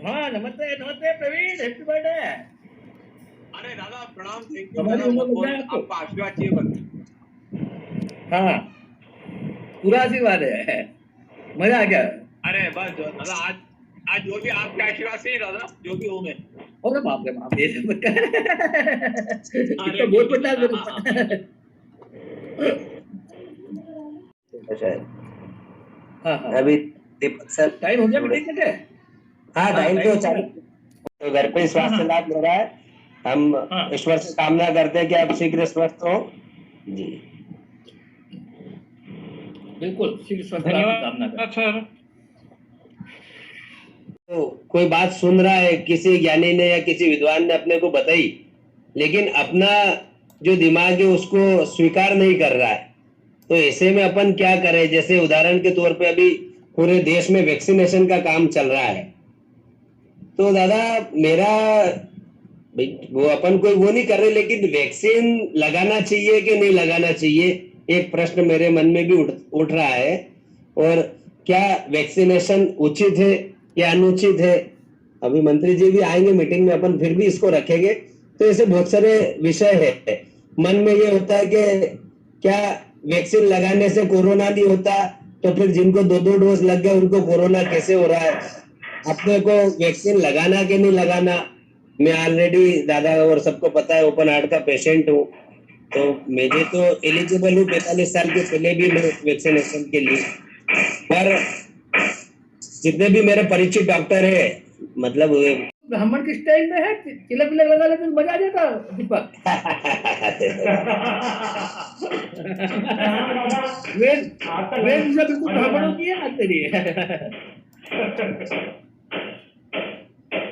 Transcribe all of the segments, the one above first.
हाँ नमस्ते नमस्ते प्रवीण, हैप्पी बर्थडे। अरे दादा प्रणाम, थैंक यू हमारी दादा, उम्र बहुत लग जाए बहुत आपको। आपका आशीर्वाद चाहिए बस। हाँ पूरा आशीर्वाद है, मजा आ गया। अरे बस दादा, आज आज जो भी आपके आशीर्वाद से ही दादा, जो भी हो मैं। अरे बाप रे बाप, ये सब इसका अरे बहुत ठीक है बड़ा दादा, हाँ हाँ बिल्कुल। शायद हाँ हाँ अभी दीपक सर टाइम हो गया थोड़े। मीटिंग का। हाँ हाँ टाइम टाइम तो हो चालू, गया। तो घर पे हाँ स्वास्थ्य हाँ लाभ ले रहा है। हम हाँ ईश्वर से कामना करते हैं कि आप शीघ्र स्वस्थ हो जी। बिल्कुल, शीघ्र स्वस्थ लाभ की कामना धन्यवाद करते सर। तो कोई बात सुन रहा है, किसी ज्ञानी ने या किसी विद्वान ने अपने को बताई, लेकिन अपना जो दिमाग है उसको स्वीकार नहीं कर रहा है, तो ऐसे में अपन क्या करें? जैसे उदाहरण के तौर पे अभी पूरे देश में वैक्सीनेशन का काम चल रहा है, तो दादा मेरा भाई वो अपन कोई वो नहीं कर रहे, लेकिन वैक्सीन लगाना चाहिए कि नहीं लगाना चाहिए, एक प्रश्न मेरे मन में भी उठ रहा है। और क्या वैक्सीनेशन उचित है या अनुचित है? अभी मंत्री जी भी आएंगे मीटिंग में, अपन फिर भी इसको रखेंगे। तो ऐसे बहुत सारे विषय है, मन में ये होता है कि क्या वैक्सीन लगाने से कोरोना नहीं होता, तो फिर जिनको 2-2 डोज लग गए उनको कोरोना कैसे हो रहा है? अपने को वैक्सीन लगाना कि नहीं लगाना? मैं ऑलरेडी दादा और सबको पता है ओपन हार्ट का पेशेंट हूँ, तो मुझे तो एलिजिबल हूँ 45 साल के पहले भी मैं वैक्सीनेशन के लिए। पर जितने भी मेरे परिचित डॉक्टर है, मतलब ब्राह्मण के स्टाइल में है, तिलक विलक लगा लेते तो मजा आ जाता दीपक। वेद से बिल्कुल ब्राह्मणों की है ना तेरी।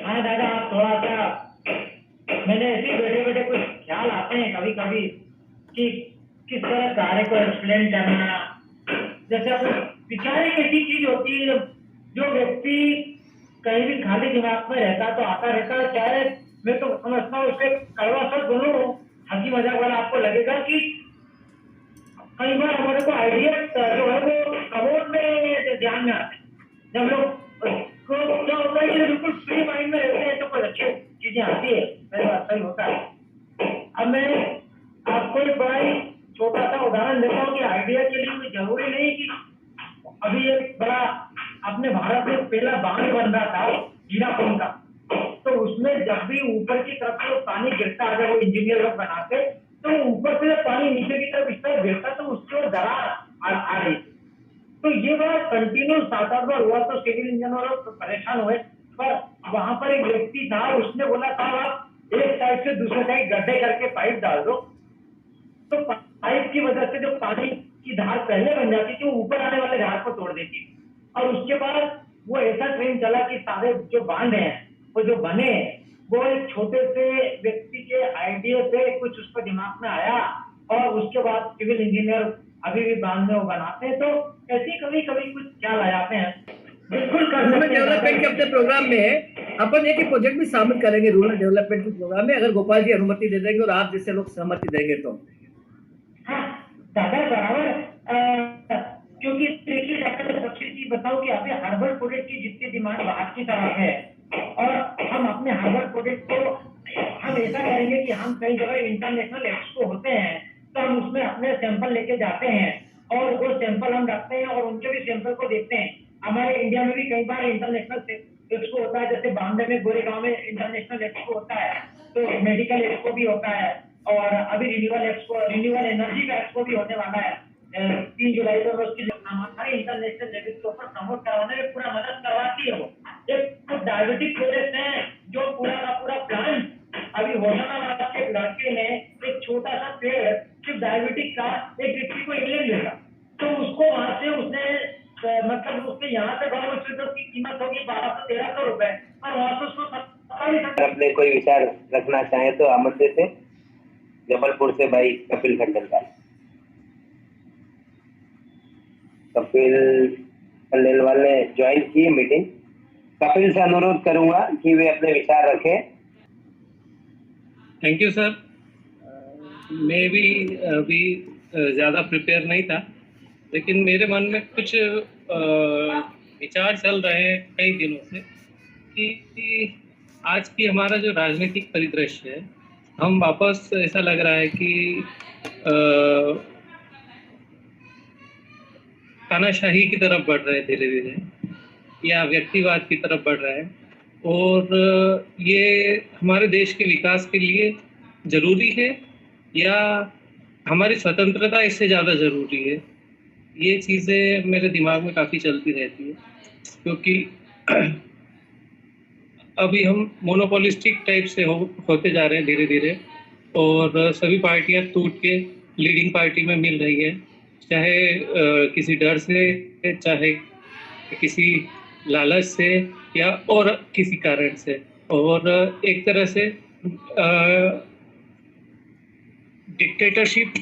हाँ दादा, आप थोड़ा सा मैंने ऐसे ही बैठे बैठे कुछ ख्याल आते हैं कभी कभी कि किस तरह कार्य को एक्सप्लेन करना। जैसे अपन विचार एक ऐसी चीज होती है, जो व्यक्ति कहीं भी खाली दिमाग में रहता तो आता रहता है, चाहे मैं तो समझता हूँ उससे कड़वा सच बोलूं, हंसी मजाक वाला आपको लगेगा कि कई बार हमारे को आइडिया जो है वो कमोड में ध्यान में आते हैं। जब लोग को क्या होता है कि बिल्कुल फ्री माइंड में रहते हैं तो कुछ अच्छी चीजें आती है, मेरी बात सही होता है। अब मैं आपको एक बड़ा ही छोटा सा उदाहरण देता हूँ कि आइडिया के लिए कोई जरूरी नहीं कि अभी एक बड़ा अपने भारत में पहला बांध बन रहा था हीराकुंड का, तो उसमें जब भी ऊपर की तरफ से पानी गिरता है, जब वो इंजीनियर लोग बनाते तो ऊपर से पानी नीचे की तरफ इस तरह गिरता तो उसकी ओर दरार आ रही थी। तो ये बड़ा कंटिन्यू 7-8 बार हुआ, तो सिविल इंजीनियर वाले परेशान हुए। पर वहां पर एक व्यक्ति था, उसने बोला था आप एक साइड से दूसरे साइड गड्ढे करके पाइप डाल दो, तो पाइप की वजह से जो पानी की धार पहले बन जाती थी वो ऊपर आने वाले धार को तोड़ देती। और उसके बाद वो ऐसा ट्रेंड चला कि सारे जो बांध हैं वो जो बने वो एक छोटे से व्यक्ति के आइडिया से कुछ उसको दिमाग में आया, और उसके बाद सिविल इंजीनियर अभी भी बांध में वो बनाते हैं। तो ऐसे कभी कभी कुछ ख्याल आ जाते हैं, बिल्कुल कर सकते हैं। डेवलपमेंट के अपने प्रोग्राम में अपन एक प्रोजेक्ट भी शामिल करेंगे रूरल डेवलपमेंट के प्रोग्राम में, अगर गोपाल जी अनुमति दे देंगे और आप जैसे लोग सहमति देंगे तो। हाँ दादा बराबर, क्योंकि देखिए डॉक्टर सबसे चीज बताओ कि अभी हर्बल प्रोडक्ट की जितनी डिमांड बाहर की तरफ है, और हम अपने हर्बल प्रोडक्ट को हम ऐसा करेंगे कि हम कई जगह इंटरनेशनल एक्सपो होते हैं तो हम उसमें अपने सैंपल लेके जाते हैं और वो सैंपल हम रखते हैं और उनके भी सैंपल को देखते हैं। हमारे इंडिया में भी कई बार इंटरनेशनल एक्सपो होता है, जैसे बॉम्बे में गोरेगांव में इंटरनेशनल एक्सपो होता है, तो मेडिकल एक्सपो भी होता है, और अभी रिन्यूएबल एनर्जी का एक्सपो भी होने वाला है 3 जुलाई को। उसकी हमारे इंटरनेशनल लेवल के ऊपर प्रमोट करवाने में पूरा मदद करवाती है। वो एक डायबिटिक प्रोजेक्ट है जो पूरा का पूरा प्लांट अभी होशंगाबाद के लड़के ने एक छोटा सा पेड़ सिर्फ डायबिटिक का एक व्यक्ति को इंग्लैंड देगा, तो उसको वहां से उसने मतलब उसके यहाँ से गवर्नमेंट की कीमत होगी 1200-1300 रुपए, और वहां से उसको अपने कोई विचार रखना चाहे तो आमंत्रित है। जबलपुर से भाई कपिल खंडेलवाल। कपिल खंडेलवाल ने ज्वाइन की मीटिंग। कपिल से अनुरोध करूंगा कि वे अपने विचार रखें। Thank you sir. मैं भी अभी ज़्यादा प्रिपेयर नहीं था, लेकिन मेरे मन में कुछ विचार चल रहे हैं कई दिनों से कि आज की हमारा जो राजनीतिक परिदृश्य है, हम वापस ऐसा लग रहा है कि तानाशाही की तरफ बढ़ रहे हैं धीरे धीरे, या व्यक्तिवाद की तरफ बढ़ रहा है। और ये हमारे देश के विकास के लिए जरूरी है या हमारी स्वतंत्रता इससे ज़्यादा जरूरी है? ये चीज़ें मेरे दिमाग में काफ़ी चलती रहती है, क्योंकि अभी हम मोनोपोलिस्टिक टाइप से होते जा रहे हैं धीरे धीरे, और सभी पार्टियां टूट के लीडिंग पार्टी में मिल रही है, चाहे किसी डर से, चाहे किसी लालच से, या और किसी कारण से। और एक तरह से डिक्टेटरशिप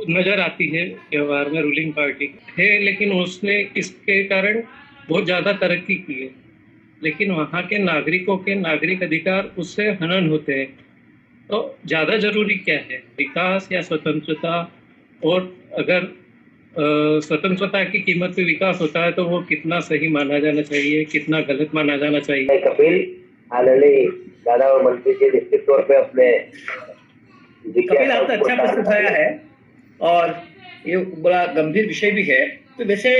नजर आती है व्यवहार में रूलिंग पार्टी है, लेकिन उसने इसके कारण बहुत ज़्यादा तरक्की की है, लेकिन वहाँ के नागरिकों के नागरिक अधिकार उससे हनन होते हैं। तो ज़्यादा जरूरी क्या है, विकास या स्वतंत्रता? और अगर स्वतंत्रता की कीमत पे विकास होता है तो वो कितना सही माना जाना चाहिए, कितना गलत माना जाना चाहिए? कपिल आदरणीय दादा और मंत्री जी निश्चित तौर पे अपने कपिल, आपने अच्छा प्रश्न उठाया है और ये बड़ा गंभीर विषय भी है। तो वैसे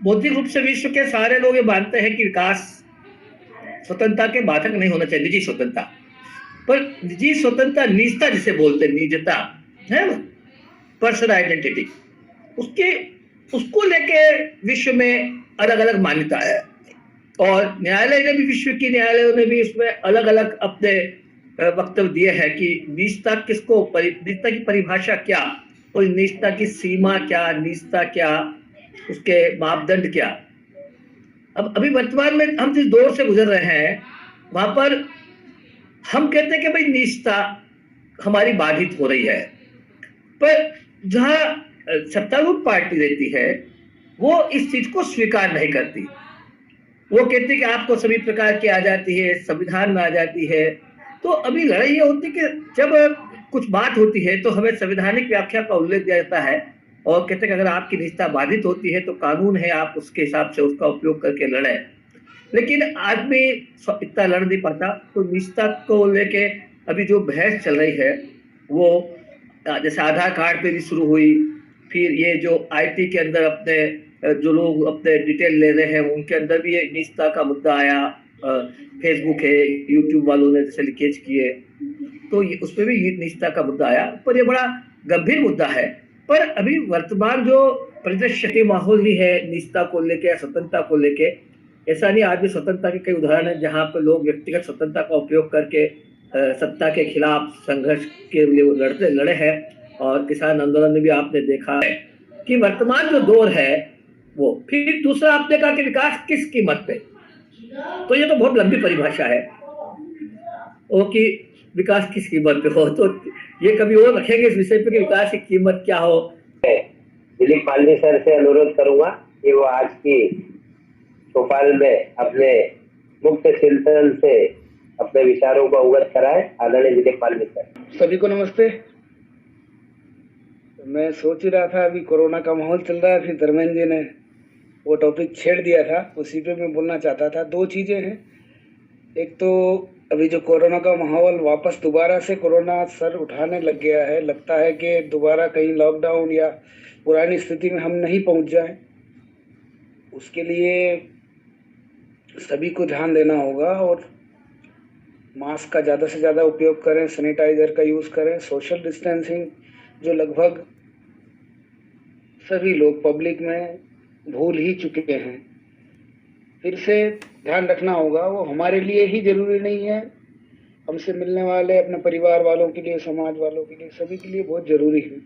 बौद्धिक रूप से विश्व के सारे लोग ये मानते हैं कि विकास स्वतंत्रता के बाधक नहीं होना चाहिए, निजी स्वतंत्रता। पर निजी स्वतंत्रता, निजता जिसे बोलते हैं, निजता है ना, पर्सनल आइडेंटिटी, उसको लेके विश्व में अलग अलग मान्यता है। और न्यायालय ने भी, विश्व की न्यायालयों ने भी इसमें अलग अलग अपने वक्तव्य दिए हैं कि निजता किसको, निजता की परिभाषा क्या, और निजता की सीमा क्या, निजता क्या, उसके मापदंड क्या। अब अभी वर्तमान में हम जिस दौर से गुजर रहे हैं वहां पर हम कहते हैं कि भाई निजता हमारी बाधित हो रही है, पर जहां सत्तारूढ़ पार्टी रहती है वो इस चीज को स्वीकार नहीं करती। वो कहती है कि आपको सभी प्रकार की आ जाती है, संविधान में आ जाती है। तो अभी लड़ाई ये होती है कि जब कुछ बात होती है तो हमें संवैधानिक व्याख्या का उल्लेख दिया जाता है और कहते हैं कि अगर आपकी निजता बाधित होती है तो कानून है, आप उसके हिसाब से उसका उपयोग करके लड़ें। लेकिन आदमी इतना लड़ नहीं पाता। तो निजता को लेके अभी जो बहस चल रही है वो जैसे आधार कार्ड पे भी शुरू हुई, फिर ये जो आईटी के अंदर अपने जो लोग अपने डिटेल ले रहे हैं उनके अंदर भी ये निजता का मुद्दा आया। फेसबुक है, यूट्यूब वालों ने जैसे लीकेज किए तो उस पर भी निजता का मुद्दा आया। पर ये बड़ा गंभीर मुद्दा है। पर अभी वर्तमान जो परिदृश्य माहौल भी है निजता को लेके, स्वतंत्रता को लेके, ऐसा नहीं, आदमी स्वतंत्रता के कई उदाहरण है जहाँ पर लोग व्यक्तिगत स्वतंत्रता का उपयोग करके सत्ता के खिलाफ संघर्ष के लिए लड़े हैं। और किसान आंदोलन में भी आपने देखा है कि वर्तमान जो दौर है वो। फिर दूसरा आपने कहा कि विकास किस कीमत पे, तो ये तो बहुत लंबी परिभाषा है वो कि विकास किस कीमत पे हो। तो ये कभी और रखेंगे इस विषय पे कि विकास की कीमत क्या हो। दिलीप पालनी सर से अनुरोध करूंगा कि वो आज की भोपाल में अपने मुक्त चिंतन से अपने विचारों को अवगत कराए। आदरणीय दिलीप पालनी सर। सभी को नमस्ते। मैं सोच ही रहा था, अभी कोरोना का माहौल चल रहा है, फिर धर्मेंद्र जी ने वो टॉपिक छेड़ दिया था, उसी पे मैं बोलना चाहता था। दो चीज़ें हैं। एक तो अभी जो कोरोना का माहौल वापस दोबारा से कोरोना सर उठाने लग गया है, लगता है कि दोबारा कहीं लॉकडाउन या पुरानी स्थिति में हम नहीं पहुंच जाएं। उसके लिए सभी को ध्यान देना होगा और मास्क का ज़्यादा से ज़्यादा उपयोग करें, सैनिटाइज़र का यूज़ करें, सोशल डिस्टेंसिंग जो लगभग सभी लोग पब्लिक में भूल ही चुके हैं, फिर से ध्यान रखना होगा। वो हमारे लिए ही ज़रूरी नहीं है, हमसे मिलने वाले अपने परिवार वालों के लिए, समाज वालों के लिए, सभी के लिए बहुत ज़रूरी है।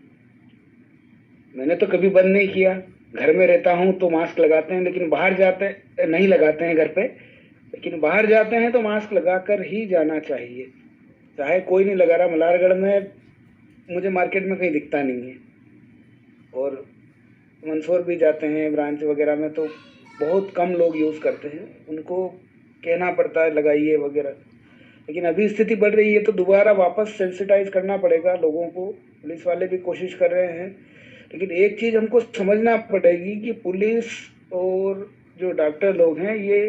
मैंने तो कभी बंद नहीं किया, घर में रहता हूँ तो मास्क लगाते हैं, लेकिन बाहर जाते नहीं लगाते हैं घर पे, लेकिन बाहर जाते हैं तो मास्क लगाकर ही जाना चाहिए। चाहे कोई नहीं लगा रहा, मल्हारगढ़ में मुझे मार्केट में कहीं दिखता नहीं है, और मंदसौर भी जाते हैं ब्रांच वगैरह में तो बहुत कम लोग यूज़ करते हैं, उनको कहना पड़ता है लगाइए वगैरह। लेकिन अभी स्थिति बढ़ रही है तो दोबारा वापस सेंसिटाइज करना पड़ेगा लोगों को। पुलिस वाले भी कोशिश कर रहे हैं, लेकिन एक चीज़ हमको समझना पड़ेगी कि पुलिस और जो डॉक्टर लोग हैं ये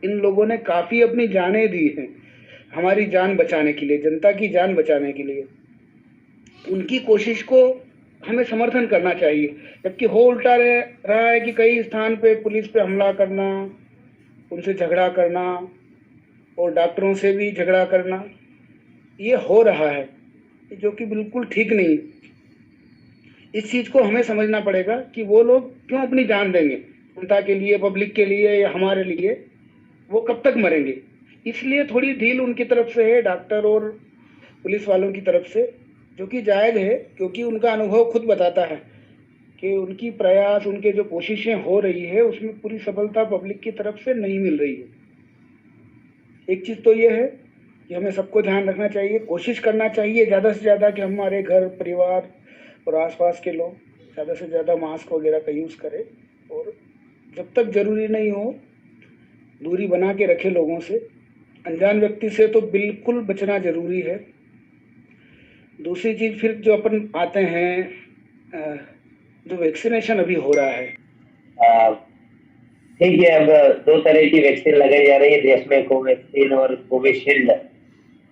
इन लोगों ने काफ़ी अपनी जानें दी हैं हमारी जान बचाने के लिए, जनता की जान बचाने के लिए। उनकी कोशिश को हमें समर्थन करना चाहिए, जबकि हो उल्टा रहा है कि कई स्थान पे पुलिस पे हमला करना, उनसे झगड़ा करना और डॉक्टरों से भी झगड़ा करना, ये हो रहा है, जो कि बिल्कुल ठीक नहीं। इस चीज़ को हमें समझना पड़ेगा कि वो लोग क्यों अपनी जान देंगे जनता के लिए, पब्लिक के लिए या हमारे लिए, वो कब तक मरेंगे। इसलिए थोड़ी ढील उनकी तरफ से है, डॉक्टर और पुलिस वालों की तरफ से, जो कि जायज़ है, क्योंकि उनका अनुभव खुद बताता है कि उनकी प्रयास, उनके जो कोशिशें हो रही है उसमें पूरी सफलता पब्लिक की तरफ से नहीं मिल रही है। एक चीज़ तो ये है कि हमें सबको ध्यान रखना चाहिए, कोशिश करना चाहिए ज़्यादा से ज़्यादा कि हमारे घर परिवार और आसपास के लोग ज़्यादा से ज़्यादा मास्क वगैरह का यूज़ करें, और जब तक ज़रूरी नहीं हो दूरी बना के रखें लोगों से। अनजान व्यक्ति से तो बिल्कुल बचना ज़रूरी है। दूसरी चीज़ फिर जो अपन आते हैं, जो वैक्सीनेशन अभी हो रहा है, ठीक है, अब 2 तरह की वैक्सीन लगाई जा रही है देश में, कोवैक्सीन और कोविशील्ड।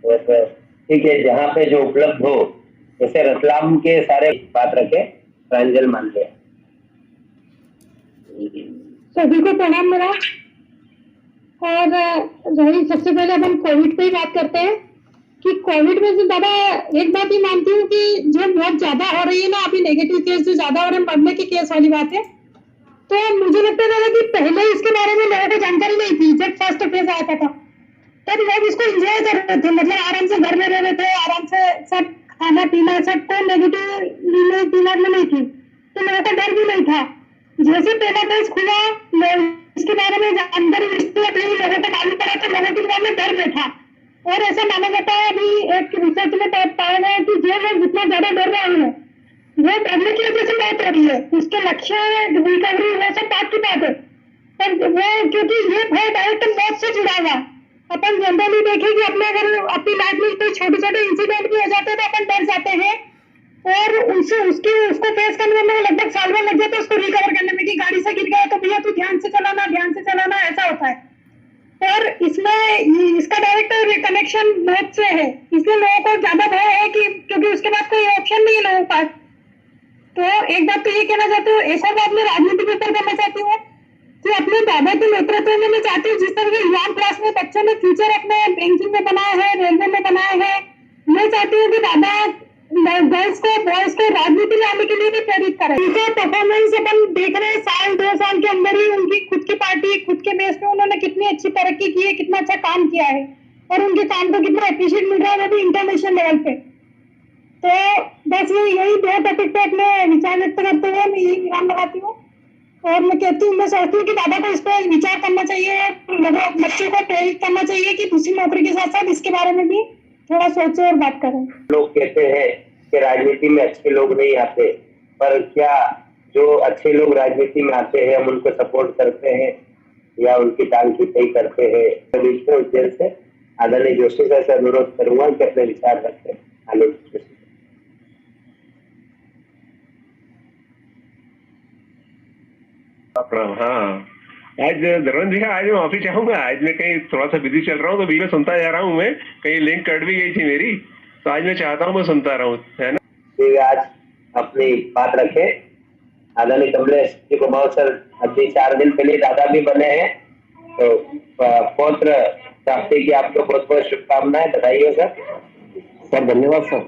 और ठीक है, जहाँ पे जो उपलब्ध हो, जैसे रतलाम के सारे बात रखे, प्रांजल मान लिया। सभी को प्रणाम मेरा। और रही सबसे पहले अपन कोविड पे ही बात करते हैं कि कोविड में से दादा एक बात ही मानती हूँ कि जो बहुत ज्यादा हो रही है ना अभी, नेगेटिव केस जो ज्यादा हो रहे हैं, मरने के केस वाली बात है, तो मुझे लगता है दादा कि पहले इसके बारे में लोगों को जानकारी नहीं थी। जब फर्स्ट फेज आया था तब लोग इसको एंजॉय कर रहे थे, मतलब आराम से घर में रह रहे थे, आराम से सब खाना पीना, सब कोई नेगेटिव दिमाग में नहीं थी, तो लोगों का डर भी नहीं था। जैसे पहला फेज खुला, इसके बारे में जानकारी लोगों को मालूम पड़ा तो लोगों के दिमाग में डर बैठा। और ऐसा माना जाता है, अभी एक रिसर्च में पाया गया कि जो लोग जितना ज्यादा डर रहे हैं वो डरने की वजह से मौत हो रही है, उसके लक्षण, रिकवरी, वो सब बात की बात है, पर वो क्योंकि ये भय डायरेक्ट मौत से जुड़ा हुआ। अपन जनरली देखें कि अपने अगर अपनी लाइफ में कोई छोटे छोटे इंसिडेंट भी हो जाते हैं तो अपन डर जाते हैं, और उसको फेस करने में लगभग साल भर लग जाता है उसको रिकवर करने में, कि गाड़ी से गिर गया तो भैया तू ध्यान से चलाना, ऐसा होता है। और इसमें इसका डायरेक्ट कनेक्शन मौत से है, इसलिए लोगों को ज्यादा भय है कि क्योंकि उसके बाद कोई ऑप्शन नहीं है लोगों के पास। तो एक बात तो ये कहना चाहती हूँ, एक और बात मैं राजनीति के ऊपर करना चाहती हूँ कि अपने दादा के नेतृत्व में मैं चाहती हूँ जिस तरह के युवा क्लास में बच्चों ने फ्यूचर अपने बैंकिंग में बनाए हैं, रेलवे में बनाए हैं, मैं चाहती हूँ कि दादा गर्ल्स को, बॉयज को राजनीति में आने के लिए भी प्रेरित करें। उनका परफॉर्मेंस अपन देख रहे हैं, साल 2 साल के अंदर ही उनकी खुद की पार्टी, खुद के बेस पे उन्होंने कितनी अच्छी तरक्की की है, कितना अच्छा काम किया है, और उनके काम को कितना अप्रिशिएट मिल रहा है, वो भी इंटरनेशनल लेवल पे। तो बस यही 2 टॉपिक पे अपने विचार व्यक्त करते हुए मैं यही विराम लगाती हूँ, और मैं सोचती हूँ कि दादा को इस पर विचार करना चाहिए, लोगों बच्चों को प्रेरित करना चाहिए कि दूसरी नौकरी के साथ साथ इसके बारे में भी थोड़ा सोचे और बात करें। लोग कहते हैं कि राजनीति में अच्छे लोग नहीं आते, पर क्या जो अच्छे लोग राजनीति में आते हैं हम उनको सपोर्ट करते हैं या उनकी टांग खींचाई करते हैं? बीच में उज्जैन से आदरणीय जोशी सर से अनुरोध करूंगा कि अपने विचार रखें। हाँ, आज धर्मेंद्र जी, आज मैं ऑफिस आऊंगा। आज मैं कहीं थोड़ा सा बिजी चल रहा हूँ, तो बीच में सुनता जा रहा हूँ। मैं कहीं लिंक कट भी गई थी मेरी, तो आज मैं चाहता हूँ मैं सुनता रहूँ, है ना। ठीक है, आज अपनी बात रखें। आदरणीय कमलेश जी को बहुत सर अभी 4 दिन पहले दादा भी बने हैं, तो पौत्र प्राप्ति की आपको बहुत बहुत शुभकामनाएं, बधाई हो सर। सर धन्यवाद सर।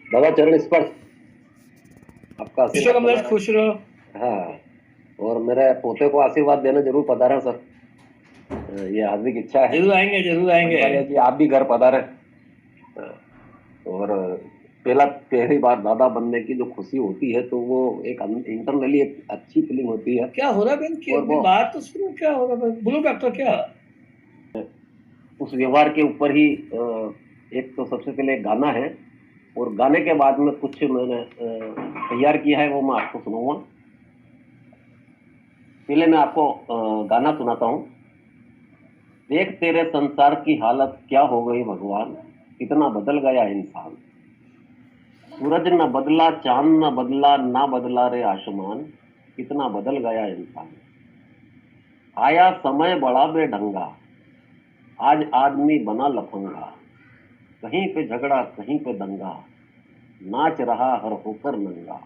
दादा चरण स्पर्श आपका कमलेश, खुश रहो। हाँ, और मेरे पोते को आशीर्वाद देना जरूर पधारें सर, ये हार्दिक इच्छा है। जरूर आएंगे कि आप भी घर पधारें। और पहली बार दादा बनने की जो खुशी होती है, तो वो एक इंटरनली एक अच्छी फीलिंग होती है। क्या हो रहा है बहन, बात तो सुनो, क्या हो रहा है? बोलो डॉक्टर, क्या उस व्यवहार के ऊपर ही एक तो सबसे पहले गाना है, और गाने के बाद में कुछ मैंने तैयार किया है, वो मैं आपको सुनाऊंगा। पहले मैं आपको गाना सुनाता हूँ। देख तेरे संसार की हालत क्या हो गई भगवान, कितना बदल गया इंसान। सूरज न बदला, चांद न बदला, ना बदला रे आसमान, कितना बदल गया इंसान। आया समय बड़ा बेढंगा, आज आदमी बना लफंगा, कहीं पे झगड़ा कहीं पे दंगा, नाच रहा हर होकर नंगा,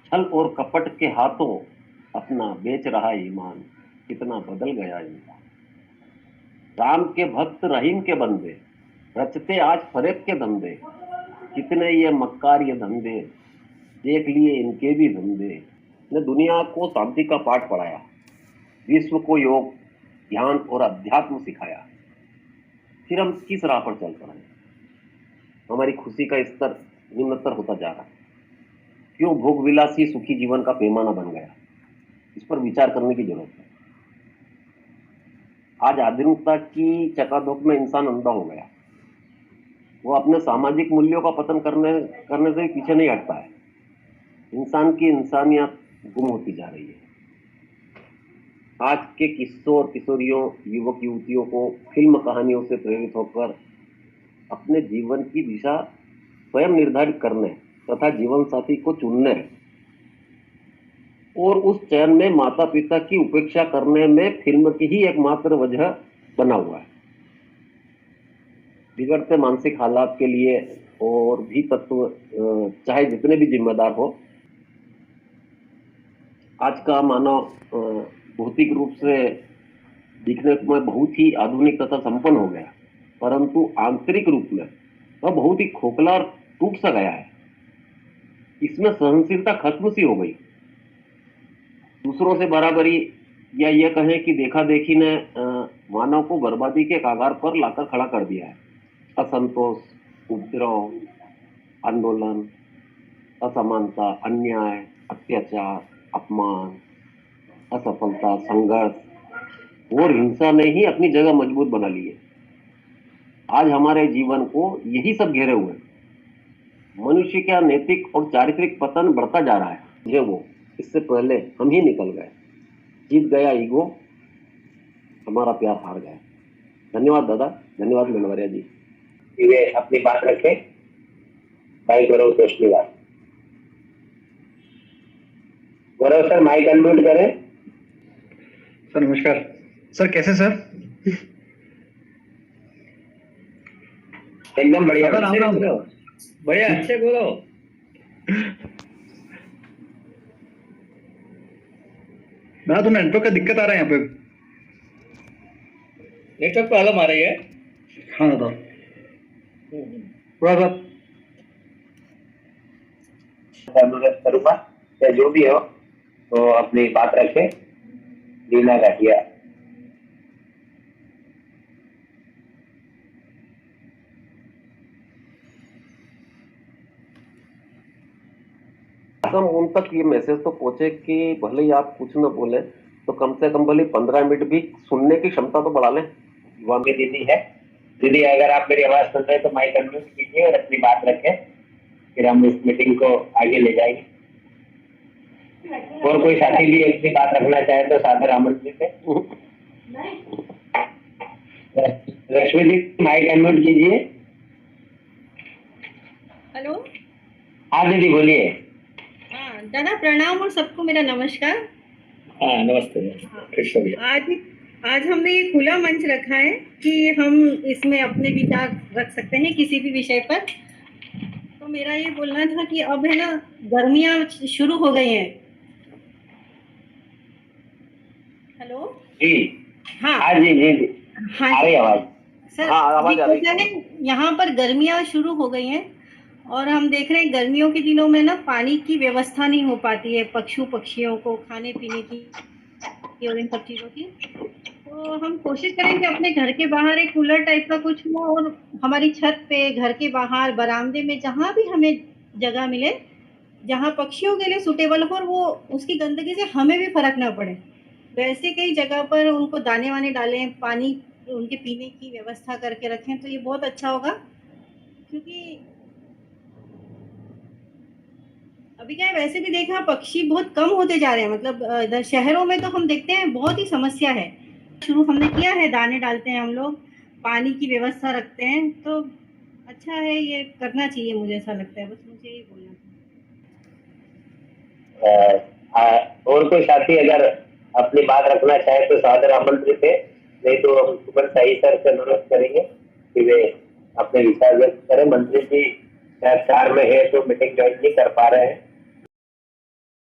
छल और कपट के हाथों अपना बेच रहा ईमान, कितना बदल गया इंसान। राम के भक्त रहीम के बंदे, रचते आज फरेब के धंधे, कितने ये मक्कार ये धंधे, देख लिए इनके भी धंधे। ने दुनिया को शांति का पाठ पढ़ाया, विश्व को योग ध्यान और अध्यात्म सिखाया, फिर हम किस राह पर चल पड़े? हमारी खुशी का स्तर निम्नतर होता जा रहा है। क्यों भोग विलासी सुखी जीवन का पैमाना बन गया? इस पर विचार करने की जरूरत है। आज आधुनिकता की चकाचौंध में इंसान अंधा हो गया। वो अपने सामाजिक मूल्यों का पतन करने से पीछे नहीं हटता है। इंसान की इंसानियत गुम होती जा रही है। आज के किशोर किशोरियों युवक युवतियों को फिल्म कहानियों से प्रेरित होकर अपने जीवन की दिशा स्वयं निर्धारित करने तथा जीवन साथी को चुनने और उस चयन में माता पिता की उपेक्षा करने में फिल्म की ही एकमात्र वजह बना हुआ है। बिगड़ते मानसिक हालात के लिए और भी तत्व चाहे जितने भी जिम्मेदार हो, आज का मानव भौतिक रूप से दिखने में बहुत ही आधुनिक तथा संपन्न हो गया, परंतु आंतरिक रूप में वह बहुत ही खोखला और टूट सा गया है। इसमें सहनशीलता खत्म सी हो गई। दूसरों से बराबरी या यह कहें कि देखा देखी ने मानव को बर्बादी के कागार पर लाकर खड़ा कर दिया है। असंतोष, उपद्रव, आंदोलन, असमानता, अन्याय, अत्याचार, अपमान, असफलता, संघर्ष और हिंसा ने ही अपनी जगह मजबूत बना ली है। आज हमारे जीवन को यही सब घेरे हुए हैं। मनुष्य का नैतिक और चारित्रिक पतन बढ़ता जा रहा है। ये वो इससे पहले हम ही निकल गए। जीत गया ईगो, हमारा प्यार हार गया। धन्यवाद दादा, धन्यवाद मनवरिया जी। ये अपनी बात रखें, भाई गौरव तोष्णीवाल। गौरव सर माइक अनम्यूट करें। सर नमस्कार। सर कैसे सर? एकदम बढ़िया। राम राम। बढ़िया, अच्छे बोलो। ना तो नेटवर्क का दिक्कत आ रहा है यहाँ पे। नेटवर्क प्रॉब्लम आ रही है। हाँ दादा, थोड़ा सा अनुरोध करूंगा या जो भी हो तो अपनी बात रखें। लीला घाटिया। उन तक ये मैसेज तो पहुंचे कि भले ही आप कुछ न बोले तो कम से कम भले 15 मिनट भी सुनने की क्षमता तो बढ़ा लें। युवा में दीदी है। दीदी अगर आप मेरी आवाज सुन रहे हैं तो माइक अनम्यूट कीजिए और अपनी बात रखें, फिर हम इस मीटिंग को आगे ले जाएंगे। और कोई साथी भी अपनी बात रखना चाहे तो सादर आमंत्रित है। रश्मि जी माइक अनम्यूट कीजिए। हेलो। हाँ दीदी बोलिए। हाँ दादा प्रणाम और सबको मेरा नमस्कार। हाँ नमस्ते। कृष्ण भैया। आज हमने ये खुला मंच रखा है कि हम इसमें अपने विचार रख सकते हैं किसी भी विषय पर। तो मेरा ये बोलना था कि अब है ना गर्मियाँ शुरू हो गई हैं। हेलो जी हाँ जी जी हाँ आ रही आवाज। सर। हाँ, आवाज आ रही है। है यहाँ पर गर्मियाँ शुरू हो गई हैं और हम देख रहे हैं गर्मियों के दिनों में ना पानी की व्यवस्था नहीं हो पाती है पक्षियों को खाने पीने की और इन सब चीज़ों की। तो हम कोशिश करेंगे अपने घर के बाहर एक कूलर टाइप का कुछ हो और हमारी छत पे, घर के बाहर, बरामदे में, जहाँ भी हमें जगह मिले, जहाँ पक्षियों के लिए सूटेबल हो और वो उसकी गंदगी से हमें भी फर्क ना पड़े, वैसे कई जगह पर उनको दाने वाने डालें, पानी उनके पीने की व्यवस्था करके रखें तो ये बहुत अच्छा होगा। क्योंकि अभी क्या है, वैसे भी देखा पक्षी बहुत कम होते जा रहे हैं। मतलब इधर शहरों में तो हम देखते हैं बहुत ही समस्या है। शुरू हमने किया है, दाने डालते हैं हम लोग, पानी की व्यवस्था रखते हैं, तो अच्छा है, ये करना चाहिए, मुझे ऐसा लगता है। बस मुझे यही बोलना था। और कोई साथी अगर अपनी बात रखना चाहे तो सादर आमंत्रित है, नहीं तो हम सुमन शाही सर से अनुरोध करेंगे कि वे अपने विचार व्यक्त करें। मंत्री जी शायद 4 में है तो मीटिंग ज्वाइन नहीं कर पा रहे हैं।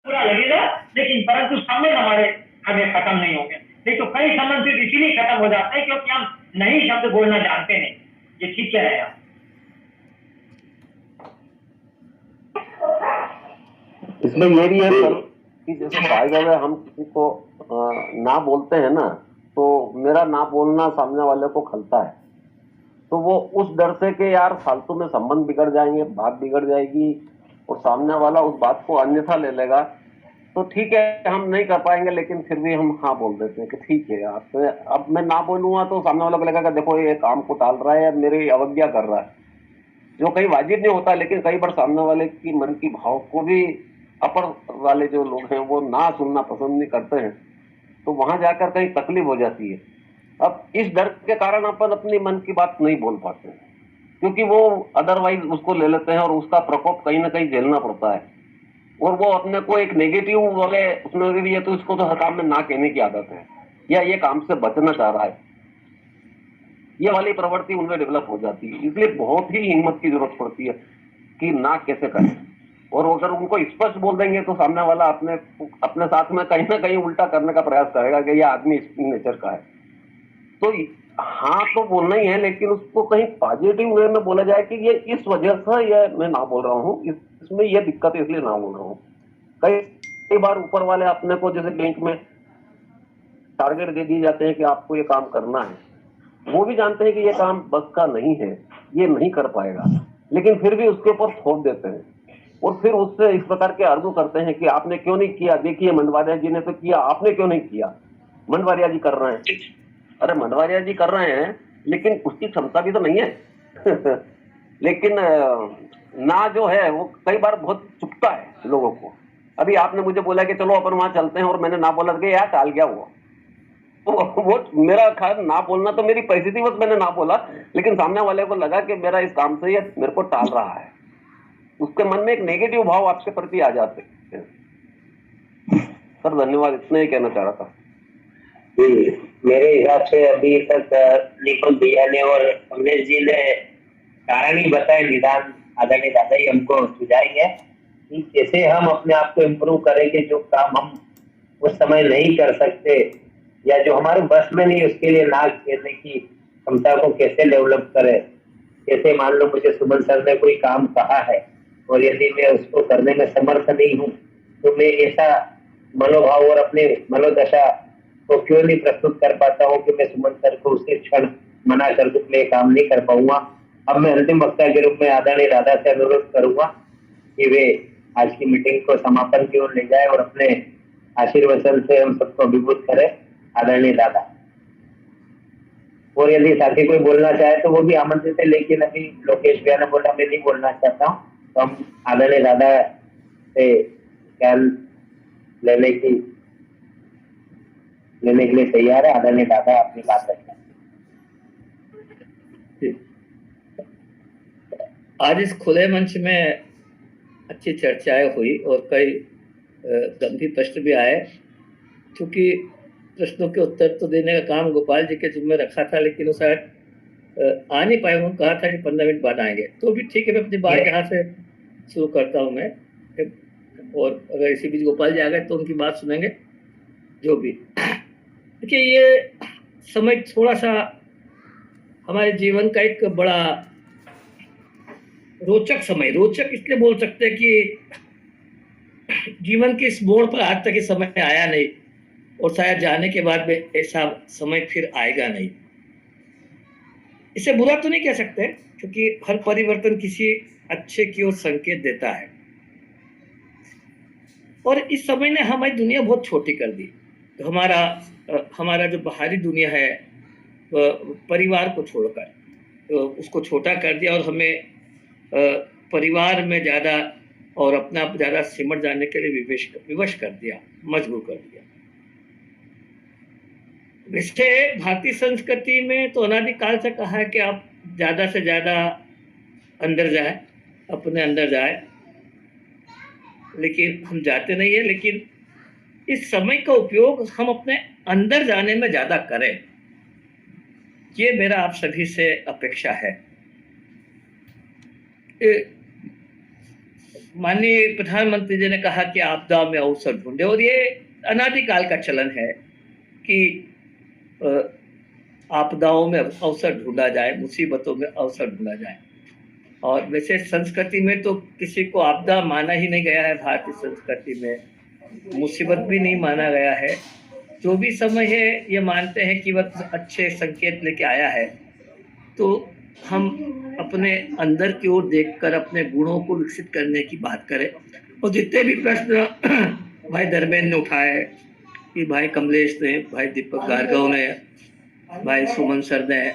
पूरा लगेगा, लेकिन परंतु संबंध हमारे कभी खत्म नहीं होंगे। नहीं तो कई संबंध सिर्फ इसीलिए खत्म हो जाते हैं क्योंकि हम नहीं शब्द बोलना जानते नहीं। ये ठीक कह रहे हैं आप। इसमें ये भी है सर कि जैसे बाय द वे हम किसी को ना बोलते हैं ना, तो मेरा ना बोलना सामने वाले को खलता है, तो वो उस डर से कि यार फालतू में संबंध बिगड़ जाएंगे, बात बिगड़ जाएगी और सामने वाला उस बात को अन्यथा ले लेगा, तो ठीक है हम नहीं कर पाएंगे, लेकिन फिर भी हम हाँ बोल देते हैं कि ठीक है यार, तो अब मैं ना बोलूंगा तो सामने वाला को लगेगा देखो ये काम को टाल रहा है या मेरी अवज्ञा कर रहा है, जो कहीं वाजिब नहीं होता। लेकिन कई बार सामने वाले की मन की भाव को भी अपर वाले जो लोग हैं वो ना सुनना पसंद नहीं करते हैं, तो वहां जाकर कहीं तकलीफ हो जाती है। अब इस डर के कारण अपन अपनी मन की बात नहीं बोल पाते हैं, क्योंकि वो अदरवाइज उसको ले लेते हैं और उसका प्रकोप कहीं ना कहीं झेलना पड़ता है, और वो अपने को एक नेगेटिव वाले उसमें भी है, तो इसको तो हर काम में ना कहने की आदत है या ये काम से बचना चाह रहा है, ये वाली प्रवृत्ति उनमें डेवलप हो जाती है। इसलिए बहुत ही हिम्मत की जरूरत पड़ती है कि ना कैसे करें, और अगर उनको स्पष्ट बोल देंगे तो सामने वाला अपने साथ में कहीं ना कहीं उल्टा करने का प्रयास करेगा कि यह आदमी इस नेचर का है। तो हाँ तो बोलना ही है, लेकिन उसको कहीं पॉजिटिव वे में बोला जाए कि ये इस वजह से ये मैं ना बोल रहा हूँ, इसमें ये दिक्कत है इसलिए ना बोल रहा हूँ। कई बार ऊपर वाले अपने को जैसे बैंक में टारगेट दे दिए जाते हैं कि आपको ये काम करना है, वो भी जानते हैं कि ये काम बस का नहीं है, ये नहीं कर पाएगा, लेकिन फिर भी उसके ऊपर थोप देते हैं और फिर उससे इस प्रकार के आर्गू करते हैं कि आपने क्यों नहीं किया, देखिए मंडवारिया जी ने तो किया, आपने क्यों नहीं किया, मंडवारिया जी कर रहे हैं। अरे मंडवारिया जी कर रहे हैं लेकिन उसकी क्षमता भी तो नहीं है लेकिन ना जो है वो कई बार बहुत चुपता है लोगों को। अभी आपने मुझे बोला कि चलो अपन वहां चलते हैं और मैंने ना बोला कि यार टाल गया हुआ, तो वो मेरा ख्याल ना बोलना तो मेरी परिस्थिति, बस मैंने ना बोला, लेकिन सामने वाले को लगा कि मेरा इस काम से ये मेरे को टाल रहा है, उसके मन में एक नेगेटिव भाव आपके प्रति आ जाते हैं। सर धन्यवाद, इतना ही कहना चाह रहा था। मेरे हिसाब से अभी तक निकुल भैया ने और कमलेश जी ने कारण ही बताए, निदान आदरणीय दादा ही हमको सुझाएंगे कि कैसे हम अपने आप को इम्प्रूव करेंगे, जो काम हम उस समय नहीं कर सकते या जो हमारे बस में नहीं, उसके लिए ना कहने की क्षमता को कैसे डेवलप करें। जैसे मान लो मुझे सुमन सर ने कोई काम कहा है और यदि मैं उसको करने में समर्थ नहीं हूँ, तो मैं ऐसा मनोभाव और अपने मनोदशा को क्यों नहीं प्रस्तुत कर पाता हूँ कि मैं सुमन सर को उसी क्षण मना कर दूं, मैं काम नहीं कर पाऊंगा। अब मैं अंतिम वक्ता के रूप में आदरणीय दादा से अनुरोध करूंगा कि वे आज की मीटिंग को समापन की ओर ले जाए और अपने आशीर्वचन से हम सबको अभिभूत करें। आदरणीय दादा, और यदि साथी कोई बोलना चाहे तो वो भी आमंत्रित है, लेकिन अभी लोकेश भैया ने बोला मैं नहीं बोलना चाहता हूँ, तो हम आदरणीय दादा से ज्ञान लेने के लिए तैयार है। आदरणीय दादा अपनी बात रखें। आज इस खुले मंच में अच्छी चर्चाएं हुई और कई गंभीर प्रश्न भी आए, क्योंकि प्रश्नों के उत्तर तो देने का काम गोपाल जी के जिम्मे रखा था, लेकिन वो शायद आ नहीं पाए। उन्होंने कहा था कि 15 मिनट बाद आएंगे, तो भी ठीक है, मैं अपनी बात यहाँ से शुरू करता हूँ मैं, और अगर इसी बीच गोपाल जी आ गए तो उनकी बात सुनेंगे। जो भी देखिए, ये समय थोड़ा सा हमारे जीवन का एक बड़ा रोचक समय, रोचक इसलिए बोल सकते हैं कि जीवन के इस मोड़ पर आज तक ये समय आया नहीं, और शायद जाने के बाद में ऐसा समय फिर आएगा नहीं। इसे बुरा तो नहीं कह सकते, क्योंकि हर परिवर्तन किसी अच्छे की ओर संकेत देता है, और इस समय ने हमारी दुनिया बहुत छोटी कर दी। तो हमारा जो बाहरी दुनिया है, परिवार को छोड़कर तो उसको छोटा कर दिया, और हमें परिवार में ज़्यादा और अपने आप ज़्यादा सिमट जाने के लिए विवश कर दिया, मजबूर कर दिया। वैसे भारतीय संस्कृति में तो अनादिकाल से कहा है कि आप ज़्यादा से ज़्यादा अंदर जाए, अपने अंदर जाए, लेकिन हम जाते नहीं है। लेकिन इस समय का उपयोग हम अपने अंदर जाने में ज्यादा करें, ये मेरा आप सभी से अपेक्षा है। माननीय प्रधानमंत्री जी ने कहा कि आपदा में अवसर ढूंढे, और ये अनादिकाल का चलन है कि आपदाओं में अवसर ढूंढा जाए, मुसीबतों में अवसर ढूंढा जाए। और वैसे संस्कृति में तो किसी को आपदा माना ही नहीं गया है, भारतीय संस्कृति में मुसीबत भी नहीं माना गया है। जो भी समय है ये मानते हैं कि वह अच्छे संकेत लेके आया है, तो हम अपने अंदर की ओर देखकर अपने गुणों को विकसित करने की बात करें। और जितने भी प्रश्न भाई धर्मेंद्र ने उठाए, कि भाई कमलेश ने, भाई दीपक भार्गव ने, भाई सुमन सर ने,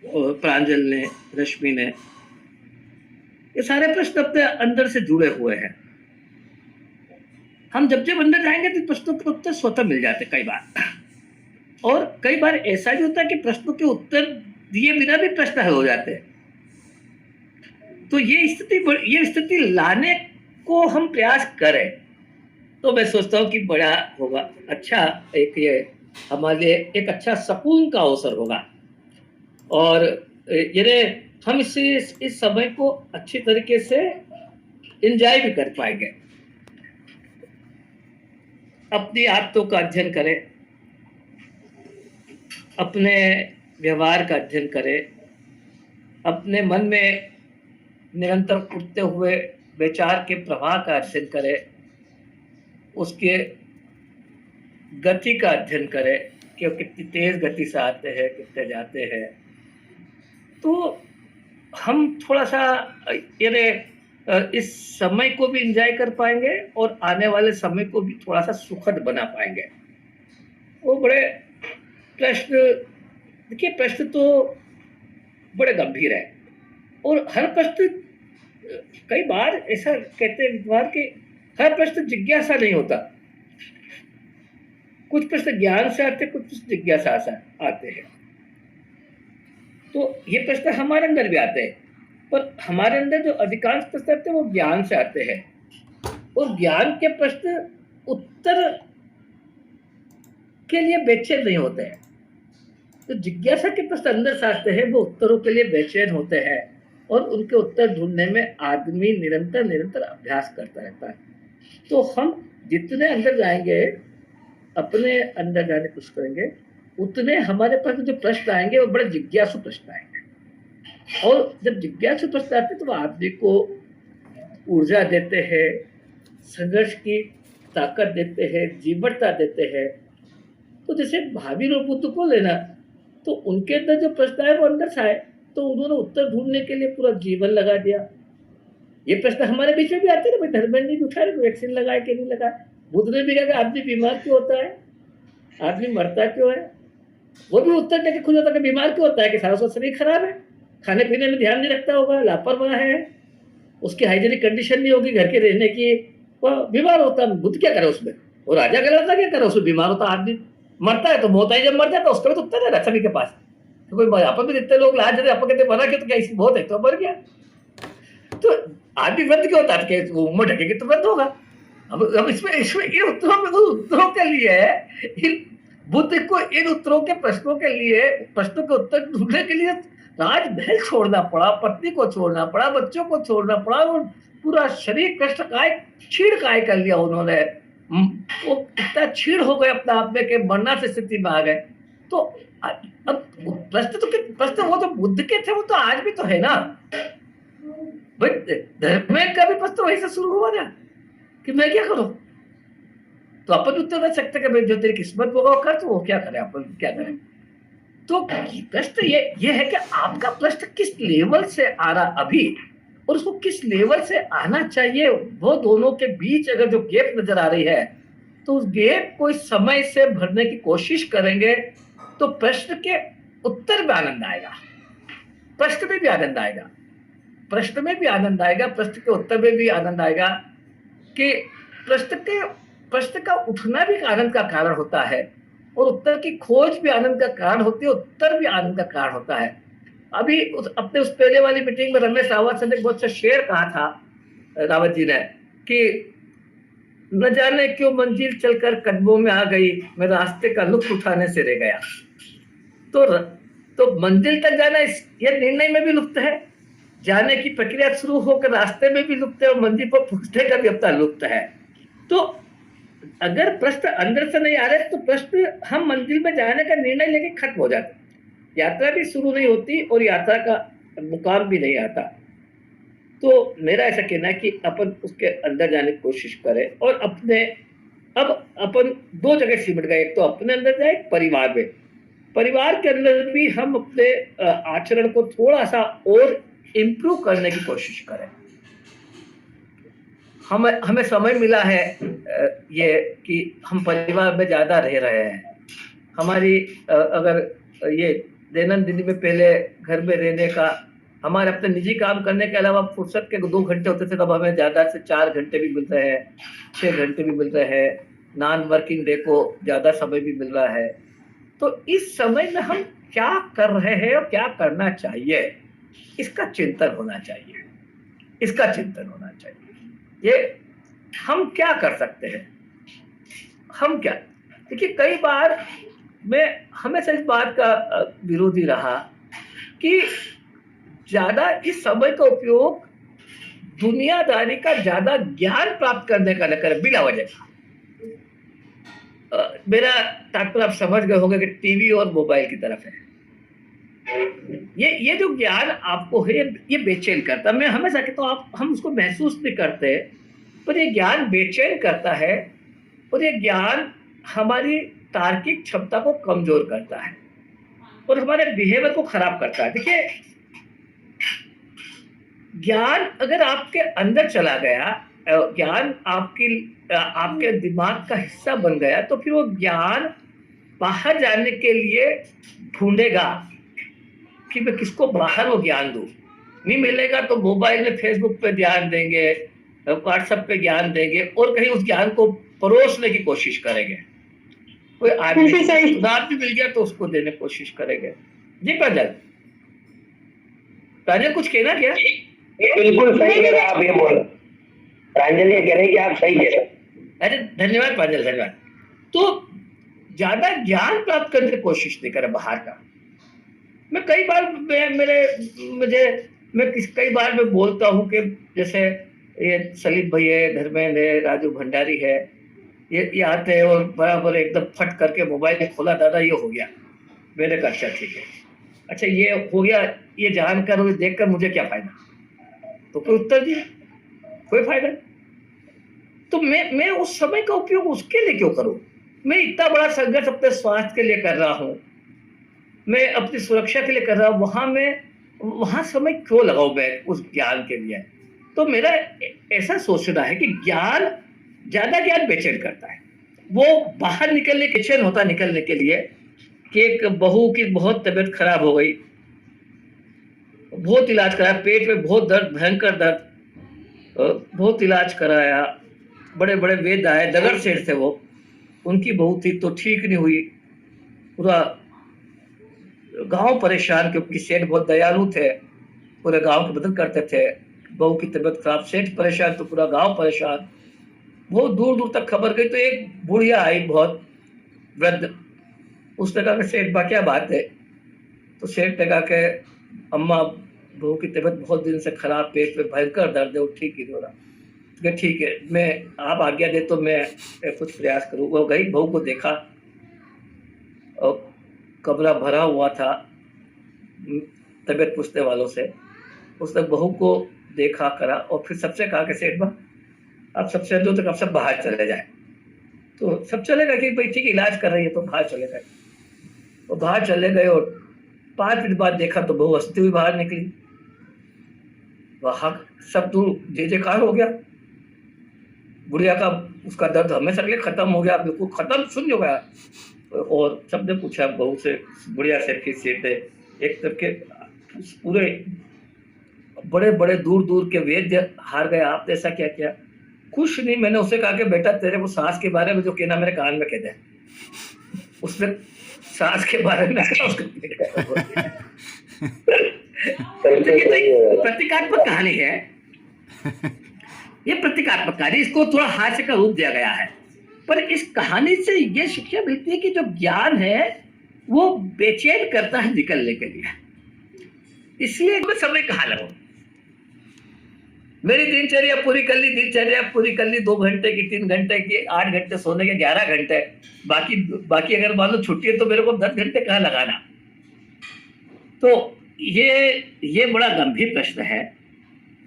और प्रांजल ने, रश्मि ने, ये सारे प्रश्न अपने अंदर से जुड़े हुए हैं। हम जब जब अंदर जाएंगे तो प्रश्नों के उत्तर स्वतः मिल जाते कई बार, और कई बार ऐसा भी होता है कि प्रश्नों के उत्तर दिए बिना भी प्रश्न हल हो जाते हैं। तो ये स्थिति लाने को हम प्रयास करें तो मैं सोचता हूँ कि बड़ा होगा, अच्छा एक ये हमारे लिए एक अच्छा सुकून का अवसर होगा। और ये हम इस समय को अच्छी तरीके से एंजॉय भी कर पाएंगे। अपनी आदतों का अध्ययन करें, अपने व्यवहार का अध्ययन करें, अपने मन में निरंतर उठते हुए विचार के प्रवाह का अध्ययन करें, उसके गति का अध्ययन करें कि वो कितनी तेज गति से आते हैं, कितने जाते हैं। तो हम थोड़ा सा इस समय को भी एंजॉय कर पाएंगे और आने वाले समय को भी थोड़ा सा सुखद बना पाएंगे। वो बड़े प्रश्न, देखिए प्रश्न तो बड़े गंभीर है, और हर प्रश्न, कई बार ऐसा कहते हैं विद्वान कि हर प्रश्न जिज्ञासा नहीं होता। कुछ प्रश्न ज्ञान से आते, कुछ प्रश्न जिज्ञासा से आते हैं। तो ये प्रश्न हमारे अंदर भी आते हैं, पर हमारे अंदर जो अधिकांश प्रश्न आते हैं वो ज्ञान से आते हैं, और ज्ञान के प्रश्न उत्तर के लिए बेचैन नहीं होते हैं। तो जिज्ञासा के प्रश्न अंदर से आते हैं, वो उत्तरों के लिए बेचैन होते हैं, और उनके उत्तर ढूंढने में आदमी निरंतर अभ्यास करता रहता है। तो हम जितने अंदर जाएंगे, अपने अंदर जाने की कोशिश करेंगे, उतने हमारे पास जो प्रश्न आएंगे वो बड़े जिज्ञासु प्रश्न आएंगे। और जब जिज्ञासु प्रश्न आते हैं तो आदमी को ऊर्जा देते हैं, संघर्ष की ताकत देते हैं, जीवटता देते हैं। तो जैसे भाभी और बुद्ध को लेना, तो उनके अंदर जो प्रश्न आए वो अंदर से आए, तो उन्होंने उत्तर ढूंढने के लिए पूरा जीवन लगा दिया। ये प्रश्न हमारे बीच में भी आते हैं ना, भाई धर्मेंद्र जी उठा रहे वैक्सीन लगाए कि नहीं लगाए। बुद्ध ने भी कहा कि आदमी बीमार क्यों होता है, आदमी मरता क्यों है। वो भी उत्तर देके खुद होता है कि बीमार क्यों होता है, कि सारा उसका शरीर खराब है, खाने पीने में ध्यान नहीं रखता होगा, लापरवाह है, उसकी हाइजीनिक कंडीशन नहीं होगी घर के रहने की, वह बीमार होता है। बुद्ध क्या करे उसमें, वो राजा का लड़का क्या करे उसमें, बीमार होता आदमी मरता है तो मौत आई, जब मर जाता उसका भी तो उत्तर है सभी के पास। तो कोई यहाँ पर भी जितने लोग लाज जाते, आप कहते मरा क्यों, तो क्या इसकी बहुत है तो मर गया। तो आदमी वृद्ध क्यों होता है, वो उम्र ढकेगी तो वृद्ध होगा। अब इसमें इन उत्तरों के लिए बुद्ध को इन उत्तरों के प्रश्नों के लिए, प्रश्नों के उत्तर ढूंढने के लिए राजमहल छोड़ना पड़ा, पत्नी को छोड़ना पड़ा, बच्चों को छोड़ना पड़ा, और पूरा शरीर कष्ट काय छीड़ काय कर लिया उन्होंने। वो इतना छीड़ हो गए अपने आप में कि मरना से स्थिति में आ गए। तो अब प्रश्न वो तो बुद्ध के थे, वो तो आज भी तो है ना भाई। धर्मेंद्र का भी प्रश्न वहीं से शुरू हुआ ना कि मैं क्या करूं, तो अपन उत्तर दे सकते कि भाई जो तेरी किस्मत होगा वो कर, तो वो क्या करे, अपन क्या करें। तो प्रश्न ये है कि आपका प्रश्न किस लेवल से आ रहा अभी, और उसको किस लेवल से आना चाहिए। वो दोनों के बीच अगर जो गैप नजर आ रही है, तो उस गैप को इस समय से भरने की कोशिश करेंगे, तो प्रश्न के उत्तर में आनंद आएगा, प्रश्न में भी आनंद आएगा, प्रश्न में भी आनंद आएगा, प्रश्न के उत्तर में भी आनंद आएगा। कि प्रश्न का उठना भी आनंद का कारण होता है, और उत्तर की खोज भी आनंद का कारण होती है, उत्तर भी आनंद का कारण होता है। अभी अपने उस पहले वाली मीटिंग में रमेश रावत ने बहुत अच्छा शेर कहा था, रावत जी ने, कि न जाने क्यों मंजिल चलकर कदमों में आ गई, मैं रास्ते का लुत्फ उठाने से रह गया। तो मंजिल तक जाना ये निर्णय में भी लुप्त है, जाने की प्रक्रिया शुरू होकर रास्ते में भी लुप्त है, और मंजिल पर पहुंचने का भी अपना लुप्त है। तो अगर प्रश्न अंदर से नहीं आ रहे तो प्रश्न हम मंजिल में जाने का निर्णय लेके खत्म हो जाते, यात्रा भी शुरू नहीं होती और यात्रा का मुकाम भी नहीं आता। तो मेरा ऐसा कहना है कि अपन उसके अंदर जाने की कोशिश करें, और अब अपन दो जगह सिमट गए, एक तो अपने अंदर जाए, परिवार में, परिवार के अंदर भी हम अपने आचरण को थोड़ा सा और इम्प्रूव करने की कोशिश करें। हमें समय मिला है ये कि हम परिवार में ज्यादा रह रहे हैं। हमारी अगर ये दैनंदिन में पहले घर में रहने का, हमारे अपने निजी काम करने के अलावा फुर्सत के 2 घंटे होते थे, तब हमें ज्यादा से 4 घंटे भी मिल रहे हैं, 6 घंटे भी मिल रहे हैं, नॉन वर्किंग डे को ज्यादा समय भी मिल रहा है। तो इस समय में हम क्या कर रहे हैं और क्या करना चाहिए, इसका चिंतन होना चाहिए, इसका चिंतन होना चाहिए। ये हम क्या कर सकते हैं, हम क्या, देखिए कई बार मैं हमेशा इस बात का विरोधी रहा कि ज्यादा इस समय का उपयोग दुनियादारी का ज्यादा ज्ञान प्राप्त करने का न करें बिना वजह। मेरा तात्पर्य आप समझ गए होंगे कि टीवी और मोबाइल की तरफ है। ये जो ज्ञान आपको है ये बेचैन करता है। मैं हमेशा कहता हूँ हम उसको महसूस नहीं करते, पर ये ज्ञान बेचैन करता है, और ये ज्ञान हमारी तार्किक क्षमता को कमजोर करता है और हमारे बिहेवियर को खराब करता है। देखिए ज्ञान अगर आपके अंदर चला गया, ज्ञान आपके दिमाग का हिस्सा बन गया, तो फिर वो ज्ञान बाहर जाने के लिए ढूंढेगा कि मैं किसको बाहर वो ज्ञान दूं। नहीं मिलेगा तो मोबाइल में फेसबुक पे ध्यान देंगे, व्हाट्सएप पे ज्ञान देंगे, और कहीं उस ज्ञान को परोसने की कोशिश करेंगे। कोई आदमी उदार भी मिल गया तो उसको देने की कोशिश करेंगे। जी प्रांजल कुछ कहना क्या? बिल्कुल सही कह रहे आप, ये बोल प्रांजल ये कह रहे कि आप सही कह रहे। अरे धन्यवाद प्रांजल, धन्यवाद। तो ज्यादा ज्ञान प्राप्त करने की कोशिश नहीं करें बाहर का। मैं कई बार कई बार मैं बोलता हूँ कि जैसे ये सलीम भाई है, धर्मेंद्र है, राजू भंडारी है, ये आते हैं और बराबर एकदम फट करके मोबाइल खोला, दादा ये हो गया। मैंने कहा अच्छा ठीक है, अच्छा ये हो गया, ये जानकर और देखकर मुझे क्या फायदा? तो कोई उत्तर दिया, कोई फायदा नहीं। तो मैं उस समय का उपयोग उसके लिए क्यों करूं? मैं इतना बड़ा संघर्ष अपने स्वास्थ्य के लिए कर रहा हूं, मैं अपनी सुरक्षा के लिए कर रहा हूं, वहां समय क्यों लगाऊं मैं उस ज्ञान के लिए? तो मेरा ऐसा सोचना है कि ज्यादा ज्ञान बेचैन करता है। वो बाहर निकलने बेचैन होता निकलने के लिए कि एक बहू की बहुत तबीयत खराब हो गई, बहुत इलाज कराया, पेट में बहुत दर्द, भयंकर दर्द, बहुत इलाज कराया, बड़े बड़े वैद्य आए, दगर सेठ थे वो, उनकी बहू थी तो ठीक नहीं हुई। पूरा गांव परेशान, क्योंकि सेठ बहुत दयालु थे, पूरे गांव की मदद करते थे। बहू की तबीयत खराब, सेठ परेशान तो पूरा गांव परेशान। बहुत दूर दूर तक खबर गई तो एक बुढ़िया आई बहुत वृद्ध, उसने कहा कि सेठ बा क्या बात है? तो सेठ ने कहा कि अम्मा बहू की तबीयत बहुत दिन से खराब, पेट में भयंकर दर्द है, वो ठीक ही नहीं हो रहा। तो ठीक है, मैं आप आज्ञा दे तो मैं कुछ प्रयास करूँ। वो गई, बहू को देखा और कमरा भरा हुआ था तबीयत पूछने वालों से। उसने बहू को देखा, करा, और फिर सबसे कहा कि सेठ बा आप सबसे दूर तक आप सब बाहर चले जाए। तो सब चले गए कि भाई ठीक इलाज कर रही है, तो बाहर चले गए। वो बाहर चले गए और 5 मिनट बाद देखा तो बहू हंसती हुई बाहर निकली। वहां सब दूर जय जयकार हो गया, बुढ़िया का उसका दर्द हमेशा के लिए खत्म हो गया, बिल्कुल खत्म शून्य हो गया। और सबने पूछा बहू से, बुढ़िया से, फिर सेठ ने, एक तरफ के पूरे बड़े बड़े दूर दूर के वैद्य हार गए, आपने ऐसा क्या किया? कुछ नहीं, मैंने उसे कहा कि बेटा तेरे को सांस के बारे में जो कहना मेरे कान में कह दे। उसने सांस के बारे में प्रतीकात्मक कहानी है। ये प्रतीकात्मक कार्य, इसको थोड़ा हास्य का रूप दिया गया है। पर इस कहानी से ये शिक्षा मिलती है कि जो ज्ञान है वो बेचैन करता है निकलने के लिए, इसलिए मैं समय कहाँ लगाऊं। मेरी दिनचर्या पूरी कर ली, 2 घंटे की, 3 घंटे की, 8 घंटे सोने के, 11 घंटे, बाकी अगर मान लो छुट्टी है तो मेरे को 10 घंटे कहाँ लगाना। तो ये बड़ा गंभीर प्रश्न है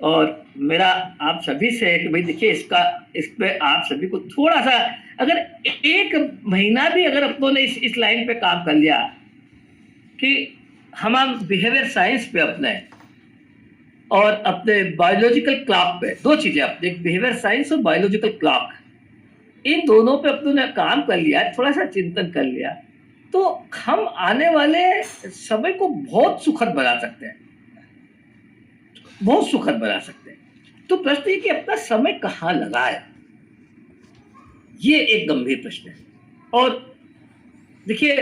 और मेरा आप सभी से है कि भाई देखिए इस पे आप सभी को थोड़ा सा, अगर 1 महीना भी अगर अपनों ने इस लाइन पे काम कर लिया कि हम बिहेवियर साइंस पे अपने और अपने बायोलॉजिकल क्लॉक पे, 2 चीजें अपने, बिहेवियर साइंस और बायोलॉजिकल क्लॉक, इन दोनों पे अपनों ने काम कर लिया, थोड़ा सा चिंतन कर लिया, तो हम आने वाले समय को बहुत सुखद बना सकते हैं, बहुत सुखद बना सकते हैं। तो प्रश्न ये कि अपना समय कहाँ लगाए, ये एक गंभीर प्रश्न है। और देखिए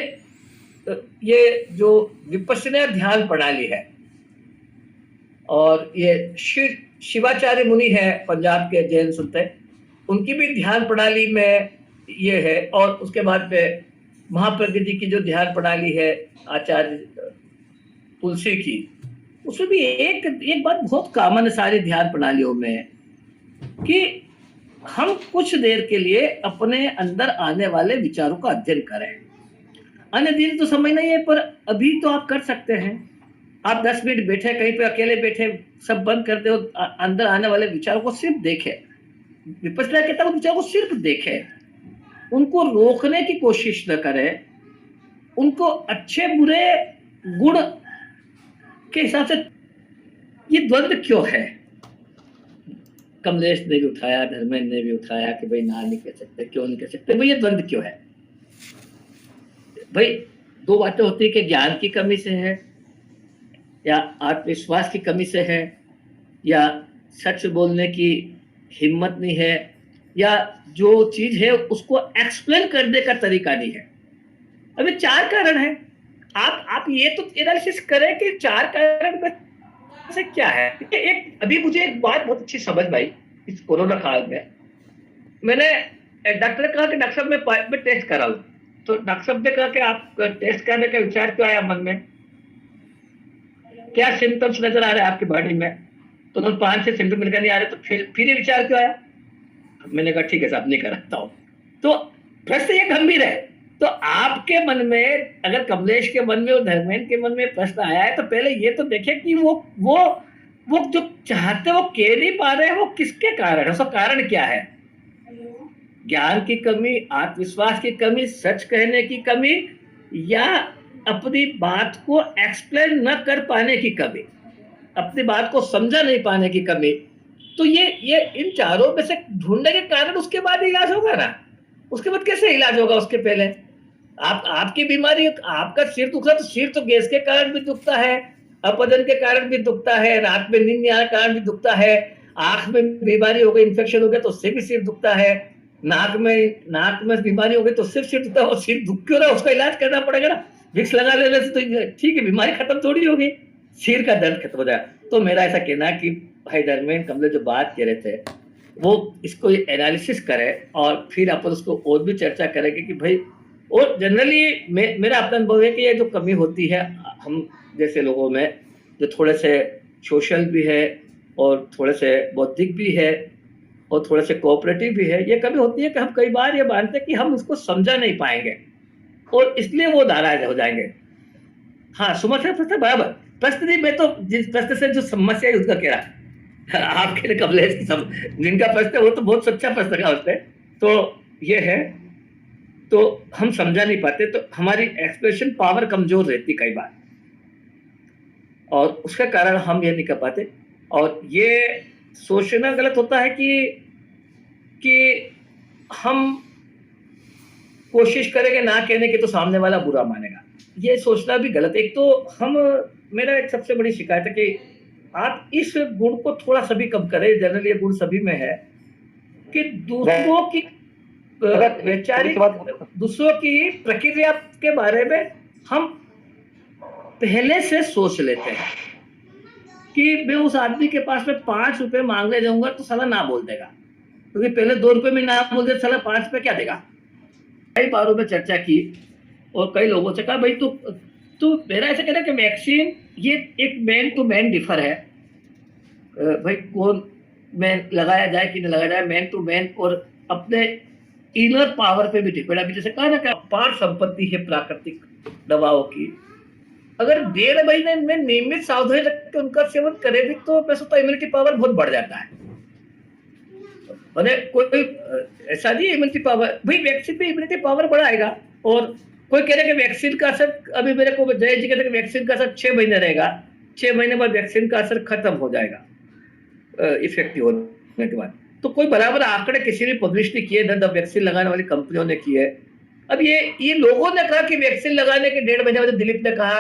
ये जो विपश्यना ध्यान प्रणाली है और ये शिवाचार्य मुनि है पंजाब के जैन संत है, उनकी भी ध्यान प्रणाली में ये है। और उसके बाद में महाप्रज्ञ की जो ध्यान प्रणाली है आचार्य तुलसी की, उसमें भी एक बात बहुत कॉमन है सारी ध्यान प्रणालियों में कि हम कुछ देर के लिए अपने अंदर आने वाले विचारों का अध्ययन करें। अन्य दिन तो समय नहीं है, पर अभी तो आप कर सकते हैं। आप 10 मिनट बैठे, कहीं पे अकेले बैठे, सब बंद कर दे, अंदर आने वाले विचारों को सिर्फ देखें। विपश्यना कहता है विचारों को सिर्फ देखें, उनको रोकने की कोशिश न करें, उनको अच्छे बुरे गुण के हिसाब से। ये द्वंद्व क्यों है? कमलेश ने भी उठाया, धर्मेंद्र ने भी उठाया कि भाई ना नहीं कह सकते, क्यों नहीं कह सकते, भाई ये द्वंद्व क्यों है? भाई 2 बातें होती है कि ज्ञान की कमी से है, या आत्मविश्वास की कमी से है, या सच बोलने की हिम्मत नहीं है, या जो चीज है उसको एक्सप्लेन करने का तरीका नहीं है। अभी 4 कारण है। आप ये तो एनालिसिस करें कि 4 कारण में से क्या है। अभी मुझे एक बात बहुत अच्छी समझ आई इस कोरोना काल में। मैंने डॉक्टर ने कहा कि डॉक्टर साहब मैं टेस्ट कराऊं, तो डॉक्टर साहब ने कहा कि आप टेस्ट कराने का विचार क्यों आया मन में, क्या सिम्टम्स नजर आ रहे हैं आपकी बॉडी में? तो उन्होंने 5 से सिम्टम निकल नहीं आ रहे, तो फिर ये विचार क्यों आया? मैंने कहा ठीक है साहब, नहीं कराता हूं। तो प्रश्न ये गंभीर है। तो आपके मन में, अगर कमलेश के मन में और धर्मेंद्र के मन में प्रश्न आया है, तो पहले ये तो देखें कि वो जो चाहते वो कह नहीं पा रहे हैं, वो किसके कारण है, उसका कारण क्या है? ज्ञान की कमी, आत्मविश्वास की कमी, सच कहने की कमी, या अपनी बात को एक्सप्लेन न कर पाने की कमी, अपनी बात को समझा नहीं पाने की कमी। तो ये इन चारों में से ढूंढने के कारण उसके बाद इलाज होगा ना। उसके बाद कैसे इलाज होगा? उसके पहले आपकी बीमारी, आपका सिर दुख रहा है तो सिर तो गैस के कारण भी दुखता है, अपवजन के कारण भी दुखता है, रात में नींद नहीं आने के कारण भी दुखता है, आंख में बीमारी हो गई, इन्फेक्शन हो गया तो उससे भी सिर दुखता है, नाक में बीमारी हो गई तो सिर्फ सिर दुखता है। और सिर दुख क्यों रहा है उसका इलाज करना पड़ेगा ना। विक्स लगा लेने से तो ठीक है, बीमारी खत्म थोड़ी होगी, सिर का दर्द खत्म हो जाएगा। तो मेरा ऐसा कहना है कि भाई धर्मेंद्र कमले जो बात कह रहे थे वो इसको एनालिसिस करें और फिर अपन उसको और भी चर्चा करेंगे कि भाई। और जनरली मेरा अपना अनुभव है कि ये जो कमी होती है हम जैसे लोगों में, जो थोड़े से सोशल भी है और थोड़े से बौद्धिक भी है और थोड़े से कोऑपरेटिव भी है, ये कमी होती है कि हम कई बार ये मानते हैं कि हम उसको समझा नहीं पाएंगे और इसलिए वो नाराज हो जाएंगे। हाँ, सुमन से प्रश्न बराबर, प्रश्न नहीं, मैं तो जिस प्रश्न से जो समस्या है उसका कह रहा है आपके लिए कमलेश की जिनका प्रश्न है वो तो बहुत सच्चा प्रश्न का उसने। तो ये है, तो हम समझा नहीं पाते, तो हमारी एक्सप्रेशन पावर कमजोर रहती कई बार और उसके कारण हम ये नहीं कर पाते। और ये सोचना गलत होता है कि हम कोशिश करेंगे ना कहने की तो सामने वाला बुरा मानेगा, ये सोचना भी गलत है। एक तो मेरा एक सबसे बड़ी शिकायत है कि आप इस गुण को थोड़ा सा भी कम करें। जनरली ये गुण सभी में है कि दूसरों की वैचारिक, दूसरों की प्रक्रिया के बारे में हम पहले से सोच लेते हैं। कि मैं उस आदमी के पास में 5 रुपए मांगने जाऊंगा तो साला ना बोल देगा, क्योंकि पहले 2 रुपए में ना बोल दे, साला 5 रुपए क्या देगा। कई बारों में चर्चा की और कई लोगों से कहा भाई तू मेरा ऐसा कहना कि वैक्सीन ये एक मैन टू मैन डिफर है, भाई कौन मैन लगाया जाए कि नहीं लगाया जाए, मैन टू मैन और अपने इनर पावर पे भी डिपेंड। अभी जैसे कहा ना कि अपार संपत्ति है प्राकृतिक दवाओं की, अगर 1.5 महीने में नियमित सावधानी रख के उनका सेवन करें भी तो वैसे तो इम्यूनिटी पावर बहुत बढ़ जाता है। मैंने कोई ऐसा नहीं इम्यूनिटी पावर, भाई वैक्सीन पे इम्यूनिटी पावर बढ़ाएगा। और कोई कह रहे कि वैक्सीन का असर, अभी मेरे को जय जी कहते हैं कि वैक्सीन का असर 6 महीने रहेगा, 6 महीने बाद वैक्सीन का असर खत्म हो जाएगा इफेक्टिव होने के बाद। तो कोई बराबर आंकड़े किसी ने पब्लिश नहीं किए, न वैक्सीन लगाने वाली कंपनियों ने किए। अब ये लोगों ने कहा कि वैक्सीन लगाने के 1.5 महीने बाद, दिलीप ने कहा